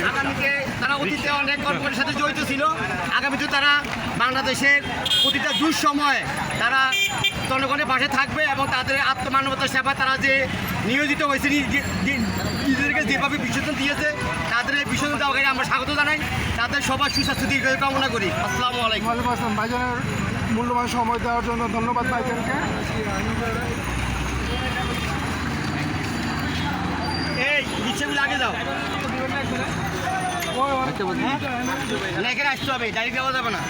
আগামীতে তারা অতীতে অনেক কর্মকাণ্ডের সাথে জড়িত ছিল। আগামীতে তারা বাংলাদেশের প্রতিটা দুঃসময়ে তারা জনগণের পাশে থাকবে এবং তাদের আত্মমানবতার সেবা তারা যে নিয়োজিত হয়েছে, নিজেদেরকে যেভাবে বিসর্জন দিয়েছে তাদের এই বিসর্জন দেওয়াকে আমরা স্বাগত জানাই। তাদের সবার সুস্বাস্থ্য দীর্ঘ কামনা করি। আসসালামু আলাইকুম। ওয়ালাইকুম আসসালাম। ভাইজানের মূল্যবান সময় দেওয়ার জন্য ধন্যবাদ ভাইজানকে। এই রিক্সাগুলো আগে দাও, এখানে আসতে হবে, ডাইরেক্ট দেওয়া যাবে না।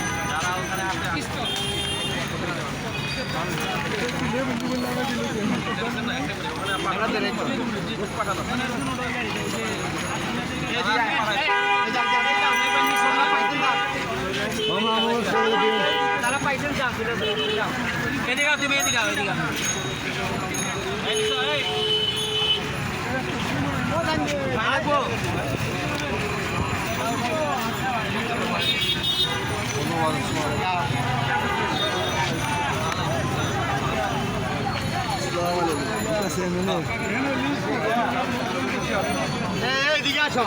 তারা পাইছেন এদিকে তুমি এদিকে এদিকে এদিকে আসো,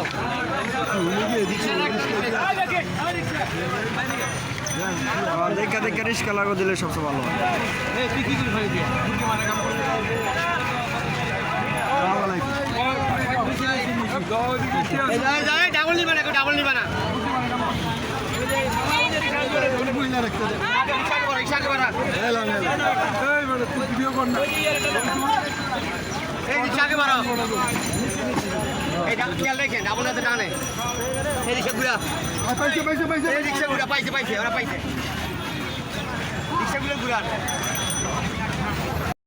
দেখা দেখা রিস্কা লাগো দিলে সবচেয়ে ভালো হয়। ডাবল নিবা না, ডাবল নিবা না। দেখেন ডাবল হাতে টানে এই রিক্সা ঘুরা, এই রিক্সা ঘুরা পাইছে, ওরা পাইছে রিক্সা ঘুরে ঘুরা।